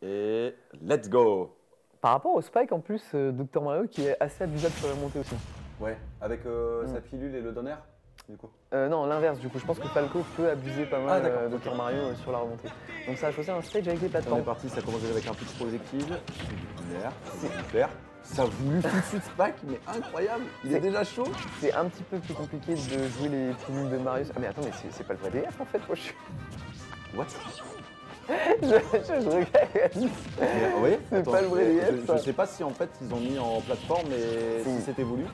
Et let's go. Par rapport au spike en plus, Dr Mario qui est assez abusable sur la montée aussi. Ouais, avec sa pilule et le donner, du coup. Non, l'inverse du coup. Je pense que Falco peut abuser pas mal Dr ok. Mario sur la remontée. Donc ça a choisi un stage avec des On est plateformes. parti, ça commence déjà avec un petit projectile. C'est super. Ça a voulu tout de suite Spike, mais incroyable. Il est déjà chaud. C'est un petit peu plus compliqué de jouer les pilules de Mario. Ah mais attends, mais c'est pas le vrai DF en fait, moi je suis... What? je regarde. Oui, C'est pas le vrai DF. Je sais pas si en fait ils ont mis en plateforme, mais si c'était voulu.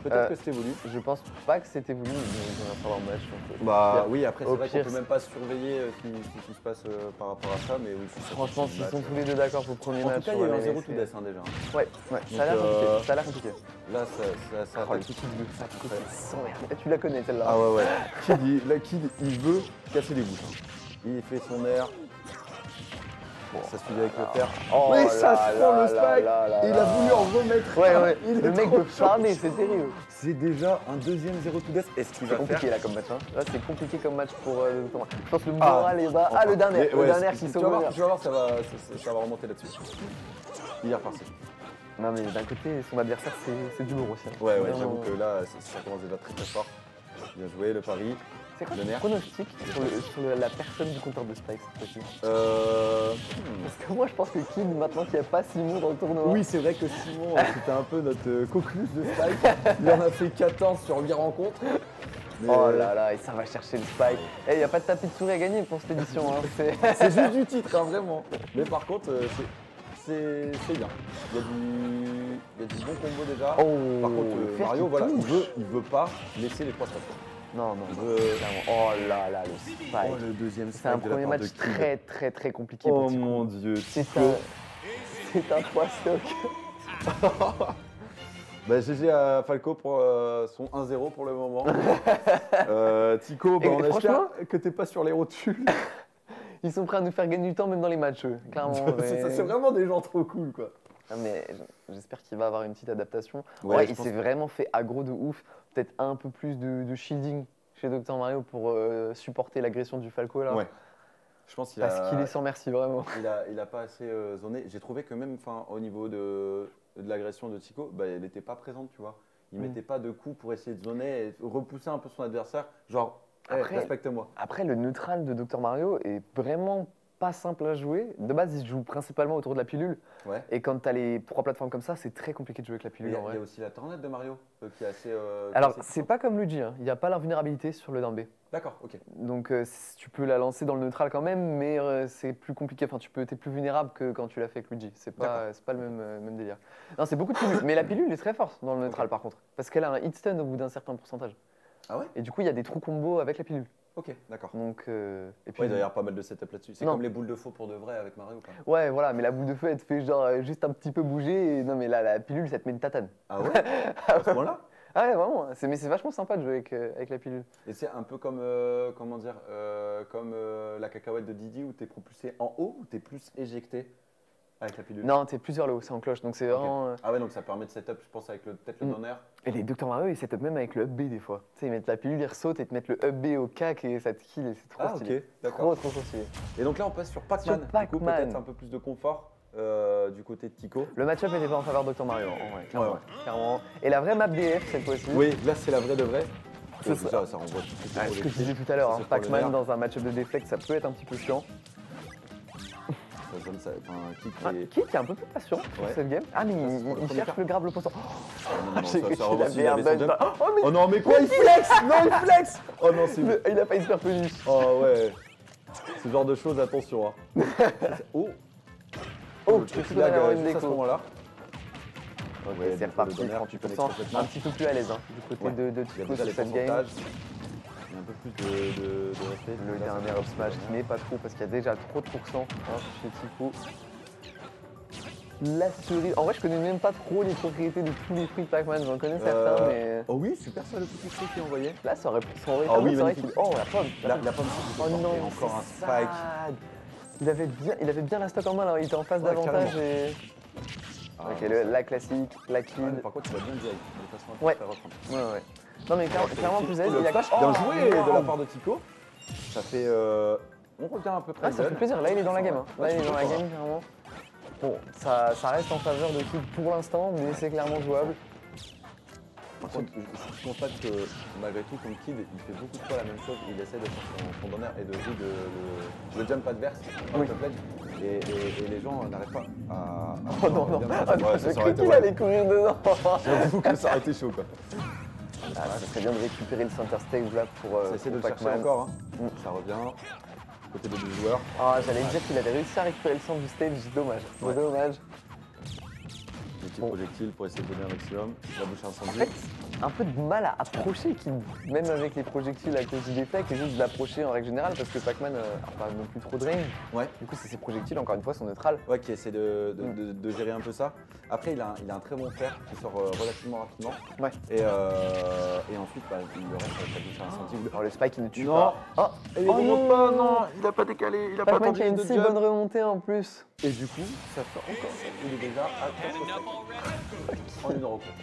Peut-être que c'était voulu. Je pense pas que c'était voulu, mais il va falloir match. Bah oui, après c'est au vrai qu'on pire, peut même pas surveiller ce qui se passe par rapport à ça, mais oui. Franchement, s'ils sont tous les deux d'accord pour le premier En match. tout cas, il y a eu un 0 to death déjà. Ouais, ça a l'air compliqué. Ça a l'air compliqué. Là, ça Oh, le kick de Falco, c'est sans merde. Tu la connais celle-là. Ah ouais. Kid, il veut casser les bouches. Il fait son air. Bon, ça se finit avec le fer. Oh mais ça se prend le spike. Il a voulu en remettre. Ouais. Il le mec peut farmer, c'est terrible. C'est déjà un deuxième 0 to death. Est-ce qu'il va faire? C'est compliqué là comme match. Là, c'est compliqué comme match pour le tournoi. Je pense que le moral est bas. Ah, le dernier qui sauve. Tu vas voir, ça va remonter là-dessus. Il est reparti. Non, mais d'un côté, son adversaire, c'est du lourd aussi. Ouais, j'avoue que là, ça commence déjà très fort. Bien joué, le pari. C'est quoi ton pronostic sur la personne du compteur de Spike cette fois-ci? Parce que moi je pense que Kid, maintenant qu'il n'y a pas Simon dans le tournoi. Oui, c'est vrai que Simon, c'était un peu notre coqueluche de Spike. Il en a fait 14 sur 8 rencontres. Mais oh là là, et ça va chercher le Spike. Il n'y a pas de tapis de souris à gagner pour cette édition. C'est juste du titre, vraiment. Mais par contre, c'est bien. Il y a du bon combo déjà. Par contre, Mario, voilà, il veut pas laisser les 3 stations. Non, clairement. Oh là là, le Spike. Oh, le deuxième Spike. C'est un premier match très compliqué pour pour Tico. Oh mon dieu, c'est un 3 stock. Bah, GG à Falco pour son 1-0 pour le moment. Tico, on espère que t'es pas sur les rotules. Ils sont prêts à nous faire gagner du temps même dans les matchs, clairement. C'est vraiment des gens trop cool, quoi. Ah, mais j'espère qu'il va avoir une petite adaptation. Ouais, il s'est vraiment fait aggro de ouf. Peut-être un peu plus de shielding chez Dr Mario pour supporter l'agression du Falco là. Ouais. Je pense qu'il Parce qu'il est sans merci vraiment. Il a pas assez zoné. J'ai trouvé que même au niveau de l'agression de Tico, bah, elle n'était pas présente, tu vois. Il mettait pas de coups pour essayer de zoner et repousser un peu son adversaire. Genre, respecte-moi. Après, le neutral de Dr Mario est vraiment pas simple à jouer. De base, il se joue principalement autour de la pilule. Ouais. Et quand tu as les 3 plateformes comme ça, c'est très compliqué de jouer avec la pilule. Il y a aussi la tornade de Mario qui est assez. Alors, c'est pas comme Luigi, hein. Il n'y a pas l'invulnérabilité sur le down B. D'accord, ok. Donc, tu peux la lancer dans le neutral quand même, mais c'est plus compliqué. Enfin, t'es plus vulnérable que quand tu l'as fait avec Luigi. C'est pas le même délire. Non, c'est beaucoup de pilules. Mais la pilule est très forte dans le neutral par contre. Parce qu'elle a un hit stun au bout d'un certain pourcentage. Ah ouais? Et du coup, il y a des trous combos avec la pilule. Ok, d'accord. Donc, et puis, il doit y avoir pas mal de setup là-dessus. C'est comme les boules de feu pour de vrai avec Mario, quoi. Ouais, voilà, mais la boule de feu, elle te fait genre juste un petit peu bouger. Et non, mais là, la pilule, ça te met une tatane. Ah ouais? À ce moment-là? Ah ouais, vraiment. Mais c'est vachement sympa de jouer avec la pilule. Et c'est un peu comme, comment dire, comme la cacahuète de Didi où t'es propulsé en haut ou t'es plus éjecté avec la pilule? Non, t'es plus vers le haut, c'est en cloche. Donc c'est vraiment. Ah ouais, donc ça permet de setup, je pense, avec peut-être le donner. Et les Dr Mario, ils setup même avec le up B des fois. Tu sais, ils mettent la pilule, ils ressautent et te mettent le up B au cac et ça te kill et c'est trop stylé. Ok, d'accord. Trop stylé. Et donc là, on passe sur Pac-Man. Du coup, peut-être un peu plus de confort du côté de Tico. Le match-up n'était pas en faveur de Dr Mario, en vrai, clairement. Et la vraie map DF cette fois-ci. Oui, là, c'est la vraie de vraie. Ça renvoie ce que je disais tout à l'heure, Pac-Man dans un match-up de deflect, ça peut être un petit peu chiant. Kid qui est un peu plus patient sur cette game. Ah, mais il cherche le grab, le poisson. Oh non, mais quoi, il flex? Non, il flex! Oh non, c'est. Il a failli se faire punish. Oh ouais. Ce genre de choses, attention. Hein. Oh, tu peux avoir une déco à ce moment-là. Ok, c'est reparti, tu te sens un petit peu plus à l'aise du côté de Tico sur cette game. Il y a un peu plus de respect. Le dernier up smash qui n'est pas trop parce qu'il y a déjà trop de pourcents chez Tico. La cerise. En vrai, je connais même pas trop les propriétés de tous les fruits de Pac-Man. J'en connais certains, mais. Oh oui, super ça le petit fruit qu'il envoyait. Là, ça aurait pu. Oh oui, magnifique. Oh, la pomme. La pomme. Oh non, encore un spike. Il avait bien la stock en main là. Il était en face d'avantage et. Ok, la classique, la clean. Par contre, tu vas bien direct. Ouais. Non mais clairement plus aise. Il a bien joué de la part de Tico. Ça fait. On revient à peu près. Ah, ça fait plaisir. Là, il est dans la game. Là, il est dans la game, clairement. Bon, ça reste en faveur de Kid pour l'instant, mais c'est clairement jouable. Par contre, je constate que malgré tout, comme Kid, il fait beaucoup de fois la même chose. Il essaie de faire son donner et de jouer le jump adverse, Oui. et les gens n'arrivent pas à. Oh non, non, j'ai cru qu'il allait courir dedans. J'avoue que ça aurait été chaud quoi. Ah, ça serait bien de récupérer le center stage là pour. Essaie de le chercher Pac-Man. encore. Hein. Ça revient. Côté des deux joueurs. Ah, j'allais dire qu'il avait réussi à récupérer le centre du stage, dommage. Ouais. Dommage. Des petits projectiles pour essayer de donner un maximum. La bouche En incendie. fait, un peu de mal à approcher Kid, même avec les projectiles à cause du défect, et juste d'approcher en règle générale parce que Pac-Man n'a pas non plus trop de range. Ouais. Du coup, c'est ses projectiles, encore une fois, sont neutrales. Ouais, qui essaie de gérer un peu ça. Après, il a un très bon fer qui sort relativement rapidement. Ouais. Et ensuite, bah, il reste avec la bouche incendie. Alors le spike il ne tue Non. pas. Oh, Il remonte pas, non. Il a pas décalé, il a pas Pac-Man tendu qui a une de si jump. bonne remontée en plus. Et du coup, ça fait encore. Il est déjà à 4 en une rencontre.